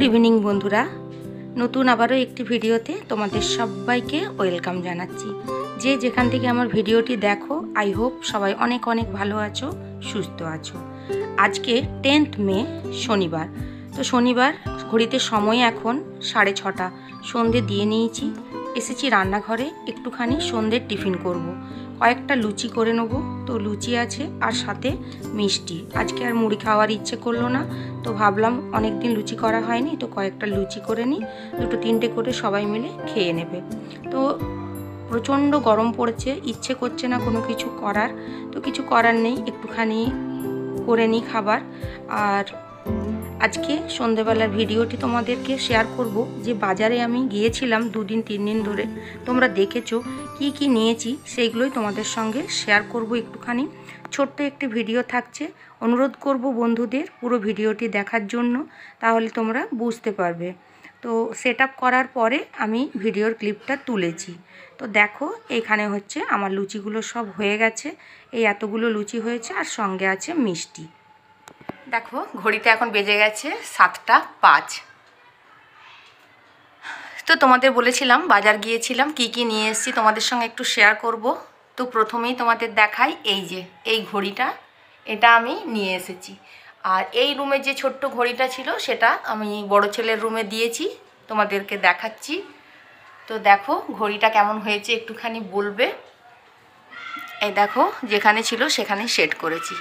Good evening বন্ধুরা, নতুন আবারও একটি ভিডিওতে তোমাদের সবাইকে ওয়েলকাম জানাচ্ছি। যে যেখান থেকে আমার ভিডিওটি দেখো, আই হোপ সবাই অনেক অনেক ভালো আছো, সুস্থ আছো। আজকে 10th মে শনিবার। তো শনিবার ঘড়িতে সময় এখন 6:30। সন্ধে দিয়ে নিয়েছি, এসেছি রান্নাঘরে একটুখানি সন্ধ্যের টিফিন করব। কয়েকটা লুচি করে নেবো, তো লুচি আছে আর সাথে মিষ্টি। আজকে আর মুড়ি খাওয়ার ইচ্ছে করলো না, তো ভাবলাম অনেক দিন লুচি করা হয়নি, তো কয়েকটা লুচি করে নিই, দুটো তিনটে করে সবাই মিলে খেয়ে নেবে। তো প্রচণ্ড গরম পড়েছে, ইচ্ছে করছে না কোনো কিছু করার, তো কিছু করার নেই, একটুখানি করে নিই খাবার। আর আজকে সন্ধেবেলার ভিডিওটি তোমাদেরকে শেয়ার করব যে বাজারে আমি গিয়েছিলাম 2-3 দিন ধরে। তোমরা দেখেছো কি কি নিয়েছি, সেইগুলোই তোমাদের সঙ্গে শেয়ার করব একটুখানি। ছোট্ট একটি ভিডিও থাকছে, অনুরোধ করব বন্ধুদের পুরো ভিডিওটি দেখার জন্য, তাহলে তোমরা বুঝতে পারবে। তো সেট আপ করার পরে আমি ভিডিওর ক্লিপটা তুলেছি। তো দেখো এখানে হচ্ছে আমার লুচিগুলো সব হয়ে গেছে, এই এতগুলো লুচি হয়েছে আর সঙ্গে আছে মিষ্টি। দেখো ঘড়িতে এখন বেজে গেছে 7:05। তো তোমাদের বলেছিলাম বাজার গিয়েছিলাম, কি কি নিয়ে এসেছি তোমাদের সঙ্গে একটু শেয়ার করব। তো প্রথমেই তোমাদের দেখাই, এই যে এই ঘড়িটা, এটা আমি নিয়ে এসেছি। আর এই রুমে যে ছোট্ট ঘড়িটা ছিল সেটা আমি বড় ছেলের রুমে দিয়েছি, তোমাদেরকে দেখাচ্ছি। তো দেখো ঘড়িটা কেমন হয়েছে একটুখানি বলবে। এই দেখো যেখানে ছিল সেখানে সেট করেছি।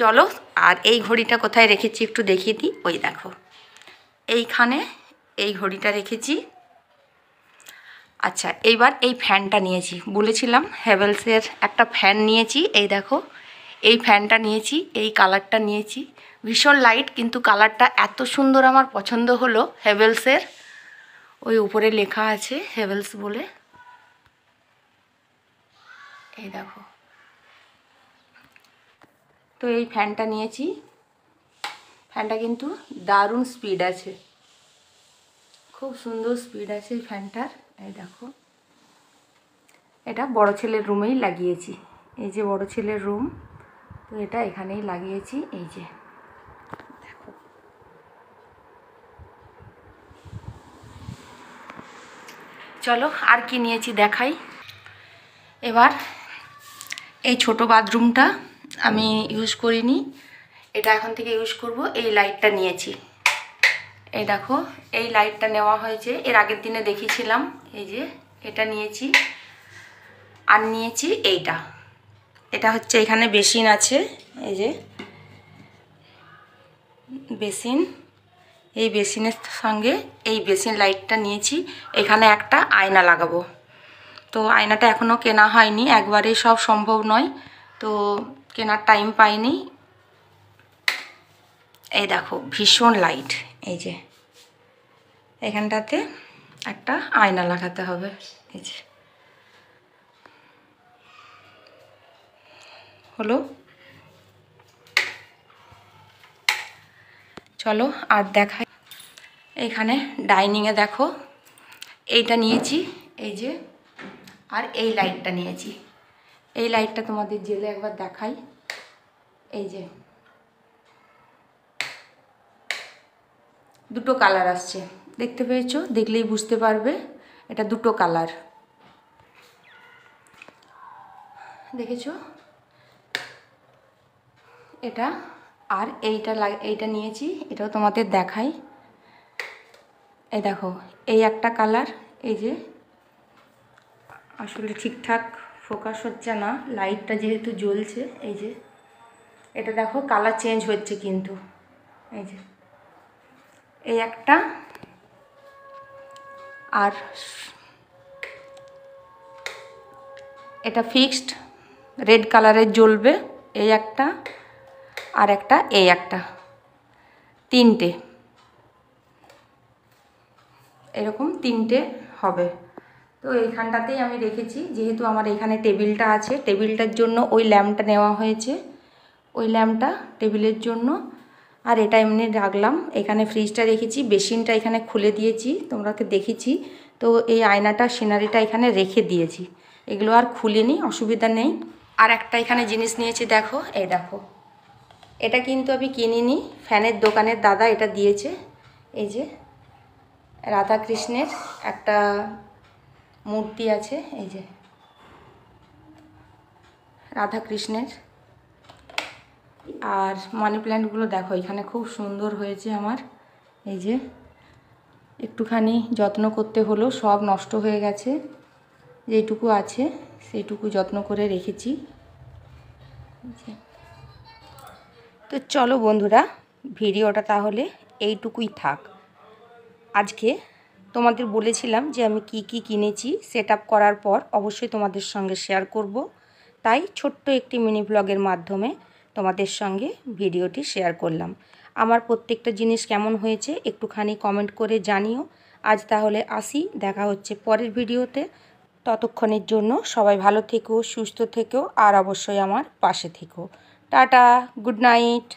চলো, আর এই ঘড়িটা কোথায় রেখেছি একটু দেখিয়ে দিই। ওই দেখো এইখানে এই ঘড়িটা রেখেছি। আচ্ছা, এইবার এই ফ্যানটা নিয়েছি, বলেছিলাম হ্যাভেলসের একটা ফ্যান নিয়েছি। এই দেখো এই ফ্যানটা নিয়েছি, এই কালারটা নিয়েছি, ভীষণ লাইট কিন্তু কালারটা এত সুন্দর আমার পছন্দ হলো। হ্যাভেলসের ওই উপরে লেখা আছে হ্যাভেলস বলে, এই দেখো। তো এই ফ্যানটা নিয়েছি, ফ্যানটা কিন্তু দারুণ স্পিড আছে, খুব সুন্দর স্পিড আছে এই ফ্যানটার। এই দেখো এটা বড় ছেলের রুমেই লাগিয়েছি, এই যে বড় ছেলের রুম, তো এটা এখানেই লাগিয়েছি। এই যে দেখো, চলো আর কি নিয়েছি দেখাই। এবার এই ছোট বাথরুমটা আমি ইউজ করিনি, এটা এখন থেকে ইউজ করব। এই লাইটটা নিয়েছি, এই দেখো এই লাইটটা নেওয়া হয়েছে, এর আগের দিনে দেখিয়েছিলাম। এই যে এটা নিয়েছি, আর নিয়েছি এইটা, এটা হচ্ছে এখানে বেসিন আছে, এই যে বেসিন, এই বেসিনের সঙ্গে এই বেসিন লাইটটা নিয়েছি। এখানে একটা আয়না লাগাবো, তো আয়নাটা এখনও কেনা হয়নি, একবারেই সব সম্ভব নয়, তো কেনার টাইম পাইনি। এই দেখো ভীষণ লাইট, এই যে এখানটাতে একটা আয়না লাগাতে হবে। এই যে হলো, চলো আর দেখাই। এইখানে ডাইনিংয়ে দেখো এইটা নিয়েছি, এই যে, আর এই লাইটটা নিয়েছি। এই লাইটটা তোমাদের জেলে একবার দেখাই। এই যে দুটো কালার আসছে, দেখতে পেয়েছো, দেখলেই বুঝতে পারবে এটা দুটো কালার, দেখেছো এটা। আর এইটা নিয়েছি, এটাও তোমাদের দেখাই। এই দেখো এই একটা কালার, এই যে আসলে ঠিকঠাক ফোকাস হচ্ছে না, লাইটটা যেহেতু জ্বলছে। এই যে এটা দেখো কালার চেঞ্জ হচ্ছে কিন্তু, এই যে এই একটা, আর এটা ফিক্সড রেড কালারের জ্বলবে, এই একটা, আর একটা, এই একটা, তিনটে, এরকম তিনটে হবে। তো এইখানটাতেই আমি রেখেছি, যেহেতু আমার এখানে টেবিলটা আছে, টেবিলটার জন্য ওই ল্যাম্পটা নেওয়া হয়েছে, ওই ল্যাম্পটা টেবিলের জন্য। আর এটা এমনি রাখলাম, এখানে ফ্রিজটা রেখেছি, বেসিনটা এখানে খুলে দিয়েছি, তোমরাকে দেখেছি। তো এই আয়নাটা সিনারিটা এখানে রেখে দিয়েছি, এগুলো আর খুলিনি, অসুবিধা নেই। আর একটা এখানে জিনিস নিয়েছি, দেখো এই দেখো, এটা কিন্তু আমি কিনিনি, ফ্যানের দোকানের দাদা এটা দিয়েছে। এই যে রাধা কৃষ্ণের একটা মূর্তি আছে, এই যে রাধা কৃষ্ণের। আর মানি প্ল্যান্টগুলো দেখো এখানে খুব সুন্দর হয়েছে আমার। এই যে একটুখানি যত্ন করতে হলো, সব নষ্ট হয়ে গেছে, যেইটুকু আছে সেইটুকু যত্ন করে রেখেছি। তো চলো বন্ধুরা, ভিডিওটা তাহলে এইটুকুই থাক। আজকে তোমাদের বলেছিলাম যে আমি কি কি কিনেছি, সেট আপ করার পর অবশ্যই তোমাদের সঙ্গে শেয়ার করব, তাই ছোট্ট একটি মিনি ব্লগের মাধ্যমে তোমাদের সঙ্গে ভিডিওটি শেয়ার করলাম। আমার প্রত্যেকটা জিনিস কেমন হয়েছে একটুখানি কমেন্ট করে জানিও। আজ তাহলে আসি, দেখা হচ্ছে পরের ভিডিওতে। ততক্ষণের জন্য সবাই ভালো থেকো, সুস্থ থেকো, আর অবশ্যই আমার পাশে থেকো। Tata, good night.